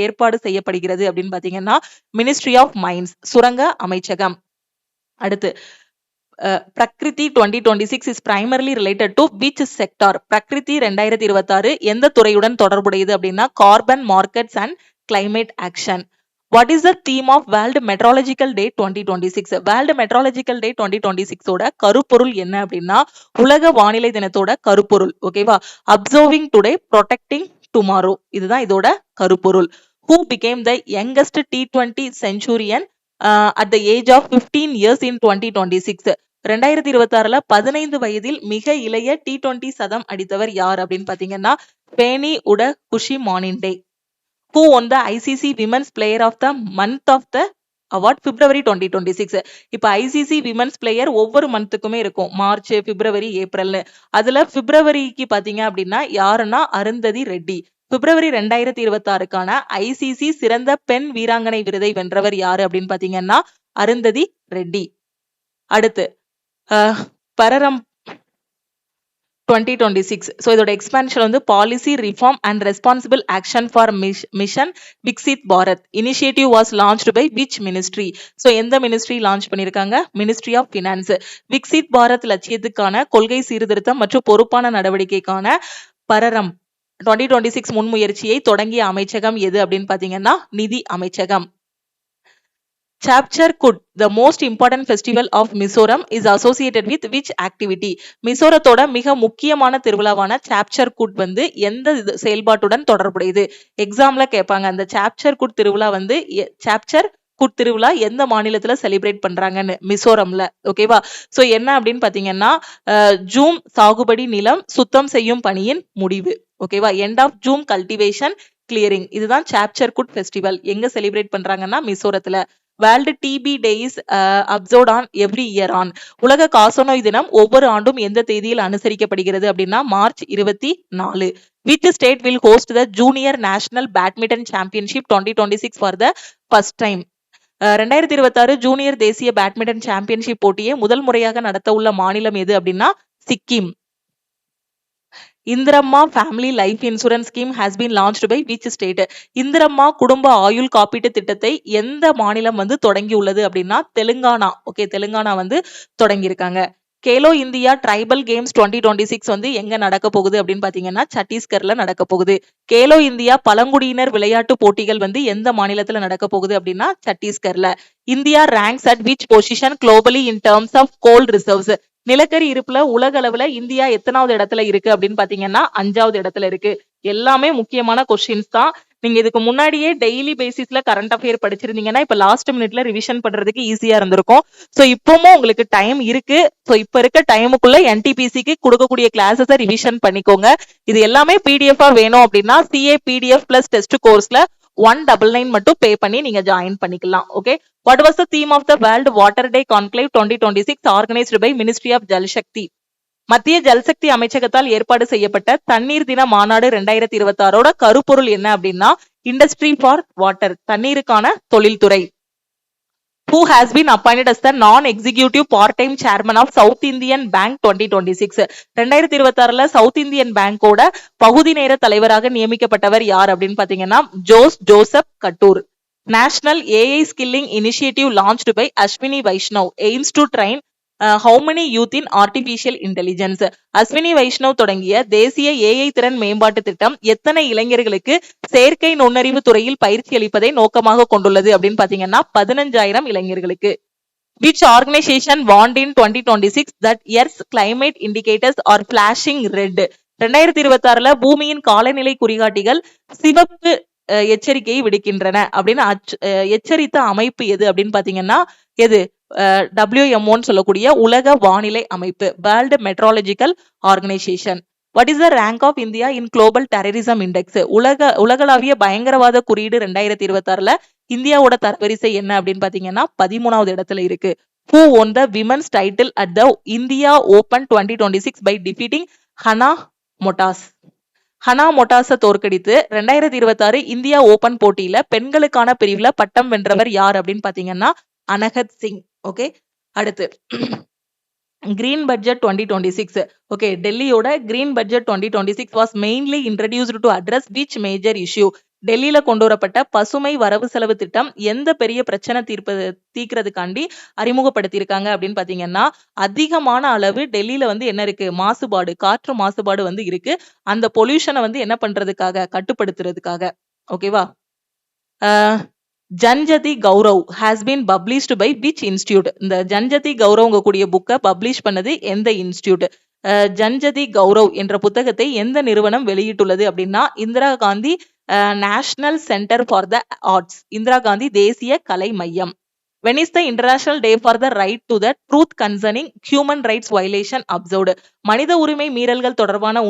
ஏற்பாடு செய்யப்படுகிறது அப்படின்னு பாத்தீங்கன்னா மினிஸ்ட்ரி ஆஃப் மைன்ஸ், சுரங்க அமைச்சகம். அடுத்து பிரகிருதி 2026 is primarily related to which sector? பிரகிருதி 2026 எந்த துறையுடன் தொடர்புடையது அப்படின்னா carbon markets and climate action. What is the theme of World Meteorological Day 2026? World Meteorological Day 2026 ஓட கருப்பொருள் என்ன அப்படின்னா உலக வானிலை தினத்தோட கருப்பொருள். ஓகேவா? Observing today, protecting tomorrow. இதுதான் இதோட கருப்பொருள். Who became the youngest T20 centurion at the age of 15 years in 2026? 2026ல 15 வயதில் மிக இளைய T20 சதம் அடித்தவர் யார் அப்படின்னு பாத்தீங்கன்னா ஃபேனி உட குஷி மானிண்டே. Who won the ICC Women's Player of the Month of the Award February 2026? இப்ப ICC Women's Player ஒவ்வொரு மந்த்துக்குமே இருக்கும், மார்ச், பிப்ரவரி, ஏப்ரல்னு. அதுல பிப்ரவரிக்கு பாத்தீங்க அப்படின்னா யாருன்னா அருந்ததி ரெட்டி. பிப்ரவரி 2026க்கான ICC சிறந்த பெண் வீராங்கனை விருதை வென்றவர் யாரு அப்படின்னு பாத்தீங்கன்னா அருந்ததி ரெட்டி. அடுத்து 2026. ஸோ இதோட எக்ஸ்பான்ஷன் வந்து policy reform and responsible action for mission Viksit Bharat. Initiative was launched by which ministry? So எந்த மினிஸ்ட்ரி லான்ச் பண்ணியிருக்காங்க? Ministry of finance. Viksit Bharat லட்சியத்துக்கான கொள்கை சீர்திருத்தம் மற்றும் பொறுப்பான நடவடிக்கைக்கான பரரம் 2026 முன்முயற்சியை தொடங்கிய அமைச்சகம் எது அப்படின்னு பாத்தீங்கன்னா நிதி அமைச்சகம். சாப்சர் good, the most important festival of Mizoram, is associated with which activity? மிசோரத்தோட மிக முக்கியமான திருவிழாவான சாப்சர் குட் வந்து எந்த செயல்பாட்டுடன் தொடர்புடையது? எக்ஸாம்ல கேட்பாங்க. அந்த சாப்சர் குட் திருவிழா வந்து சாப்சர் குட் திருவிழா எந்த மாநிலத்துல செலிப்ரேட் பண்றாங்கன்னு? மிசோரம்ல. ஓகேவா? சோ என்ன அப்படின்னு பாத்தீங்கன்னா ஜூம் சாகுபடி நிலம் சுத்தம் செய்யும் பணியின் முடிவு. ஓகேவா? End of jhum cultivation clearing. இதுதான் சாப்சர் குட் ஃபெஸ்டிவல். எங்க செலிப்ரேட் பண்றாங்கன்னா மிசோரத்துல. World TB day is observed on every year on. உலக காசநோய் தினம் ஒவ்வொரு ஆண்டும் எந்த தேதியில் அனுசரிக்கப்படுகிறது அப்படின்னா March 24. Which state will host the Junior National Badminton Championship 2026 for the first time? 2026 junior தேசிய பேட்மிண்டன் சாம்பியன்ஷிப் போட்டியை முதல் முறையாக நடத்த உள்ள மாநிலம் எது அப்படின்னா Sikkim. Indiramma family life insurance scheme has been launched by which state? Indiramma குடும்ப ஆயுள் காப்பீட்டு திட்டத்தை எந்த மாநிலம் வந்து தொடங்கி உள்ளது அப்படின்னா தெலுங்கானா. ஓகே, தெலுங்கானா வந்து தொடங்கி இருக்காங்க. கேலோ இந்தியா ட்ரைபல் கேம்ஸ் 2026 வந்து எங்க நடக்க போகுது அப்படின்னு பாத்தீங்கன்னா சத்தீஸ்கர்ல நடக்க போகுது. கேலோ இந்தியா பழங்குடியினர் விளையாட்டு போட்டிகள் வந்து எந்த மாநிலத்துல நடக்க போகுது அப்படின்னா சத்தீஸ்கர்ல. India ranks at which position globally in terms of coal reserves? நிலக்கரி இருப்புல உலக அளவுல இந்தியா எத்தனாவது இடத்துல இருக்கு அப்படின்னு பாத்தீங்கன்னா 5வது இடத்துல இருக்கு. எல்லாமே முக்கியமான கொஸ்டின்ஸ் தான். நீங்க இதுக்கு முன்னாடியே டெய்லி பேசிஸ்ல கரண்ட் அஃபேர் படிச்சிருந்தீங்கன்னா இப்ப லாஸ்ட் மினிட்ல ரிவிஷன் பண்றதுக்கு ஈஸியா இருந்திருக்கும். சோ இப்பவும் உங்களுக்கு டைம் இருக்கு. சோ இப்ப இருக்க டைமுக்குள்ள என்டிபிசிக்கு கொடுக்கக்கூடிய கிளாஸஸை ரிவிஷன் பண்ணிக்கோங்க. இது எல்லாமே பிடிஎஃப் வேணும் அப்படின்னா சிஏ பிடிஎஃப் பிளஸ் டெஸ்ட் கோர்ஸ்ல 199 மட்டும் பே பண்ணி நீங்க ஜாயின் பண்ணிக்கலாம். Okay. What was the theme of the World Water Day Conclave 2026 organized by Ministry of Jal Shakti? மத்திய ஜல்சக்தி அமைச்சகத்தால் ஏற்பாடு செய்யப்பட்ட தண்ணீர் தின மாநாடு 2026 கருப்பொருள் என்ன அப்படின்னா இண்டஸ்ட்ரி ஃபார் வாட்டர், தண்ணீருக்கான தொழில்துறை. Who has been appointed as the non-executive part-time chairman of South Indian Bank 2026? 2026 south Indian பேங்கோட பகுதி நேர தலைவராக நியமிக்கப்பட்டவர் யார் அப்படின்னு பாத்தீங்கன்னா Joseph Kattoor. National AI skilling initiative launched by Ashwini Vaishnaw aims to train how many youth in artificial intelligence? Ashwini Vaishnaw தொடங்கிய தேசிய ஏஐ திறன் மேம்பாட்டு திட்டம் எத்தனை இளைஞர்களுக்கு செயற்கை நுண்ணறிவு துறையில் பயிற்சி அளிப்பதை நோக்கமாக கொண்டுள்ளது அப்படின்னு பாத்தீங்கன்னா 15,000 இளைஞர்களுக்கு. Which organization warned in 2026 that Earth's climate indicators are flashing red? 2026 பூமியின் காலநிலை குறிகாட்டிகள் சிவப்பு எச்சரிக்கையை விடுக்கின்றன அப்படின்னு எச்சரித்த அமைப்பு எது அப்படின்னு பாத்தீங்கன்னா எது? WMO சொல்லக்கூடிய உலக வானிலை அமைப்பு, world meteorological organisation. What is the rank of India in Global Terrorism Index? உலகளாவிய பயங்கரவாத குறியீடு 2026 இந்தியாவோட தரவரிசை என்ன அப்படின்னு பாத்தீங்கன்னா 13வது இடத்துல இருக்கு. Who won the women's title at the India Open 2026 by defeating Hana Moataz? Hana மொட்டாஸை தோற்கடித்து 2026 இந்தியா ஓபன் போட்டியில பெண்களுக்கான பிரிவுல பட்டம் வென்றவர் யார் அப்படின்னு பாத்தீங்கன்னா அனகத் சிங். ஓகே. அடுத்து கிரீன் பட்ஜெட் 2026. ஓகே, டெல்லியோட green budget 2026 was mainly introduced to address which major issue? டெல்லியில கொண்டு வரப்பட்ட பசுமை வரவு செலவு திட்டம் எந்த பெரிய பிரச்சனை தீர்க்கிறதுக்காண்டி அறிமுகப்படுத்தியிருக்காங்க அப்படின்னு பாத்தீங்கன்னா அதிகமான அளவு டெல்லியில வந்து என்ன இருக்கு? மாசுபாடு, காற்று மாசுபாடு வந்து இருக்கு. அந்த பொல்யூஷனை வந்து என்ன பண்றதுக்காக? கட்டுப்படுத்துறதுக்காக. ஓகேவா? Janjati Gaurav has been published by which institute? இந்த ஜன்ஜதி கௌரவ் கூடிய புக்கை பப்ளிஷ் பண்ணது எந்த இன்ஸ்டியூட்? ஜன்ஜதி கௌரவ் என்ற புத்தகத்தை எந்த நிறுவனம் வெளியிட்டுள்ளது அப்படின்னா Indira Gandhi national centre for the arts, Indira Gandhi தேசிய கலை மையம். When is the International Day for the Right to the Truth Concerning Human Rights Violation observed? மனித உரிமை மீறல்கள் தொடர்பான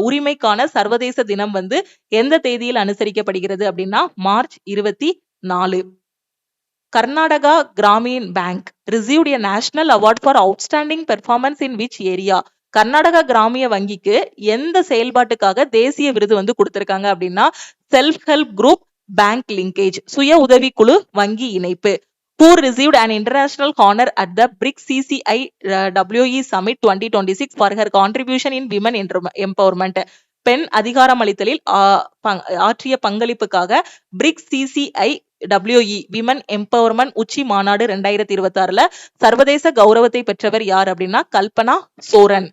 உரிமைக்கான சர்வதேச தினம் வந்து எந்த தேதியில் அனுசரிக்கப்படுகிறது அப்படின்னா March 24. Karnataka Gramin bank received a national award for outstanding performance in which area? Karnataka கிராமிய வங்கிக்கு எந்த செயல்பாட்டுக்காக தேசிய விருது வந்து கொடுத்திருக்காங்க அப்படின்னா self help group bank linkage, சுய உதவிக்குழு வங்கி இணைப்பு. who received an international honor at the BRICS CCIWE Summit 2026 for her contribution in women empowerment. பெண் அதிகாரமளித்தலில் ஆற்றிய பங்களிப்புக்காக பிரிக்ஸ் CCIWE விமன் எம்பவர்மெண்ட் உச்சி மாநாடு 2026ல சர்வதேச கௌரவத்தை பெற்றவர் யார் அப்படின்னா Kalpana Soren.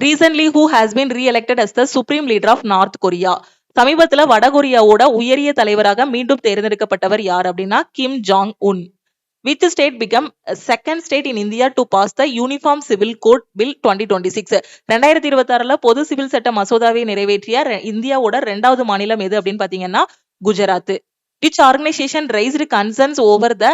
Recently, who has been re-elected as the supreme leader of North Korea? சமீபத்துல வடகொரியாவோட உயரிய தலைவராக மீண்டும் தேர்ந்தெடுக்கப்பட்டவர் யார் அப்படின்னா Kim Jong Un. Which state became second state in India to pass the Uniform Civil Code Bill 2026? 2026ல பொது சிவில் சட்ட மசோதாவை நிறைவேற்றிய இந்தியாவோட 2வது மாநிலம் எது அப்படின்னு பாத்தீங்கன்னா Gujarat. Which organization raised concerns over the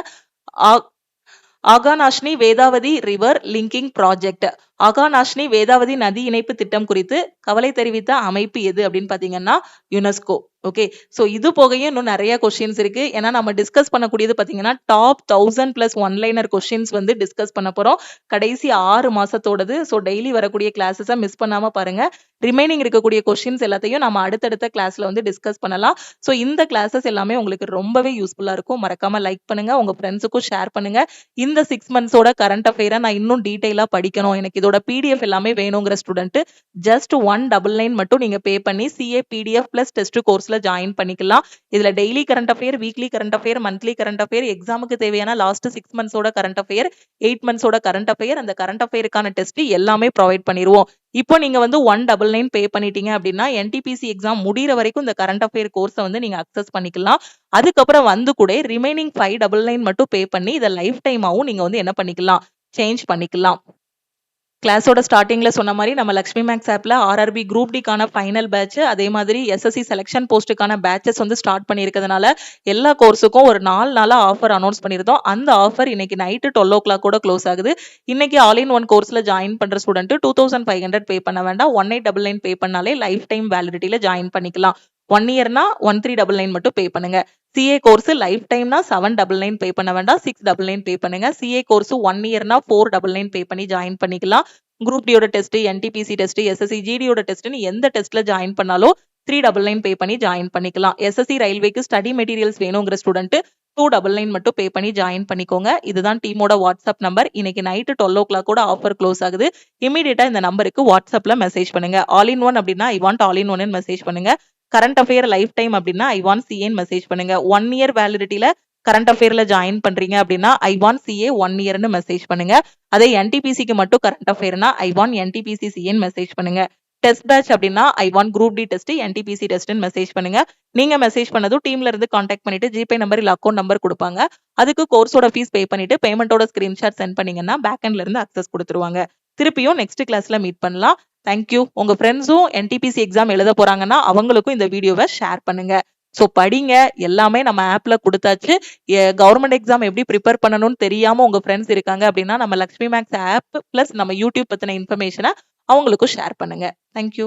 Aghanashini Vedavathi river linking project? Aghanashini Vedavathi நதி இணைப்பு திட்டம் குறித்து கவலை தெரிவித்த அமைப்பு எது அப்படின்னு பாத்தீங்கன்னா யுனெஸ்கோ. ஓகே, சோ இது போகையும் இன்னும் நிறைய கொஸ்டின்ஸ் இருக்கு. ஏன்னா நம்ம டிஸ்கஸ் பண்ணக்கூடியது பாத்தீங்கன்னா டாப் 1000+ ஒன்லைனர் கொஸ்டின்ஸ் வந்து டிஸ்கஸ் பண்ண போறோம். கடைசி 6 மாசத்தோடது. சோ டெய்லி வரக்கூடிய கிளாஸஸை மிஸ் பண்ணாம பாருங்க. ரிமைனிங் இருக்கக்கூடிய கொஸ்டின்ஸ் எல்லாத்தையும் நம்ம அடுத்தடுத்த கிளாஸ்ல வந்து டிஸ்கஸ் பண்ணலாம். சோ இந்த கிளாஸஸ் எல்லாமே உங்களுக்கு ரொம்பவே யூஸ்ஃபுல்லா இருக்கும். மறக்காம லைக் பண்ணுங்க, உங்க ஃப்ரெண்ட்ஸுக்கும் ஷேர் பண்ணுங்க. இந்த 6 மந்த்ஸோட கரண்ட் அஃபேரை நான் இன்னும் டீடைலா படிக்கணும், எனக்கு இதோட PDF எல்லாமே வேணுங்கிற ஸ்டூடெண்ட் ஜஸ்ட் 199 மட்டும் நீங்க பே பண்ணி CA PDF பிளஸ் டெஸ்ட் கோர்ஸ்ல ஜாயின் பண்ணிக்கலாம். இதுல daily current affair, weekly current affair, monthly current affair, எக்ஸாமுக்கு தேவையான லாஸ்ட் 6 மந்த்ஸோட கரண்ட் அஃபேர், 8 மந்த்ஸோட கரண்ட் அஃபேர், அந்த கரண்ட் அஃபேருக்கான டெஸ்ட் எல்லாமே ப்ரொவைட் பண்ணிடுவோம். இப்போ நீங்க வந்து 199 பே பண்ணிட்டீங்க அப்படின்னா NTPC எக்ஸாம் முடிகிற வரைக்கும் இந்த கரண்ட் அஃபேர் கோர்ஸை வந்து நீங்க அக்சஸ் பண்ணிக்கலாம். அதுக்கப்புறம் வந்து கூட ரிமைனிங் 599 மட்டும் பே பண்ணி இதை லைஃப் டைமாவும் நீங்க வந்து என்ன பண்ணிக்கலாம், சேஞ்ச் பண்ணிக்கலாம். கிளாஸோட ஸ்டார்டிங்ல சொன்ன மாதிரி நம்ம லக்ஷ்மி மேக்ஸ் ஆப்ல RRB குரூப் டிக்கான ஃபைனல் பேட்ச், அதே மாதிரி SSC செலக்ஷன் போஸ்ட்டுக்கான பேட்சஸ் வந்து ஸ்டார்ட் பண்ணியிருக்கிறதுனால எல்லா கோர்ஸுக்கும் ஒரு 4 நாளா ஆஃபர் அனௌன்ஸ் பண்ணியிருந்தோம். அந்த ஆஃபர் இன்னைக்கு நைட்டு 12 o'clock கூட க்ளோஸ் ஆகுது. இன்னைக்கு ஆல் இன் ஒன் கோர்ஸ்ல ஜாயின் பண்ற ஸ்டூடெண்ட் 2500 பே பண்ண வேண்டாம், 1899 பே பண்ணாலே லைஃப் டைம் வேலிடிட்டியில ஜாயின் பண்ணிக்கலாம். 1 இயர்னா 1399 மட்டும் பே பண்ணுங்க. CA கோர்ஸ் லைஃப் டைம்னா 799 பே பண்ண வேண்டாம், 699 பே பண்ணுங்க. CA கோர்ஸ் 1 இயர்னா 499 பே பண்ணி ஜாயின் பண்ணிக்கலாம். குரூப் டியோட டெஸ்ட், NTPC டெஸ்ட், SSC GDயோட டெஸ்ட்னு எந்த டெஸ்ட்ல ஜாயின் பண்ணாலும் 399 பே பண்ணி ஜாயின் பண்ணிக்கலாம். SSC ரயில்வேக்கு ஸ்டடி மெட்டீரியல்ஸ் வேணுங்கிற ஸ்டூடெண்ட் 299 மட்டும் பே பண்ணி ஜாயின் பண்ணிக்கோங்க. இதுதான் டீமோட வாட்ஸ்அப் நம்பர். இன்னைக்கு நைட்டு 12 o'clock கூட ஆஃபர் க்ளோஸ் ஆகுது. இமீடியட்டா இந்த நம்பருக்கு வாட்ஸ்அப்ல மெசேஜ் பண்ணுங்க. ஆல் இன் ஒன் அப்படின்னா I want all in one message பண்ணுங்க. கரண்ட் அஃபேர் லைஃப் டைம் அப்படின்னா ஐ வாண்ட் CA மெசேஜ் பண்ணுங்க. 1 இயர் வேலிடிட்டியில கரண்ட் அஃபேர்ல ஜாயின் பண்றீங்க அப்படின்னா ஐ வாண்ட் CA 1 இயர்னு மெசேஜ் பண்ணுங்க. அதே NTPCக்கு மட்டும் கரண்ட் அஃபேர்னா I want NTPC CA message பண்ணுங்க. டெஸ்ட் பேட்ச் அப்படின்னா I want group D test, NTPC டெஸ்ட்னு மெசேஜ் பண்ணுங்க. நீங்க மெசேஜ் பண்ணதும் டீம்ல இருந்து கான்டாக்ட் பண்ணிட்டு ஜிபே நம்பர் இல்ல அக்கௌண்ட் நம்பர் கொடுப்பாங்க. அதுக்கு கோர்ஸோட ஃபீஸ் பே பண்ணிட்டு பேமெண்டோட ஸ்கிரீன்ஷாட் சென்ட் பண்ணீங்கன்னா பேக் எண்ட்ல இருந்து அக்சஸ் கொடுத்துருவாங்க. திருப்பியும் நெக்ஸ்ட் கிளாஸ்ல மீட் பண்ணலாம். தேங்க்யூ. உங்க ஃப்ரெண்ட்ஸும் NTPC எக்ஸாம் எழுத போறாங்கன்னா அவங்களுக்கும் இந்த வீடியோவை ஷேர் பண்ணுங்க. சோ படிங்க, எல்லாமே நம்ம ஆப்ல கொடுத்தாச்சு. கவர்மெண்ட் எக்ஸாம் எப்படி ப்ரிப்பேர் பண்ணணும்னு தெரியாம உங்க ஃப்ரெண்ட்ஸ் இருக்காங்க அப்படின்னா நம்ம லக்ஷ்மி மேக்ஸ் ஆப் பிளஸ் நம்ம யூடியூப் பத்தின இன்ஃபர்மேஷனை அவங்களுக்கும் ஷேர் பண்ணுங்க. தேங்க்யூ.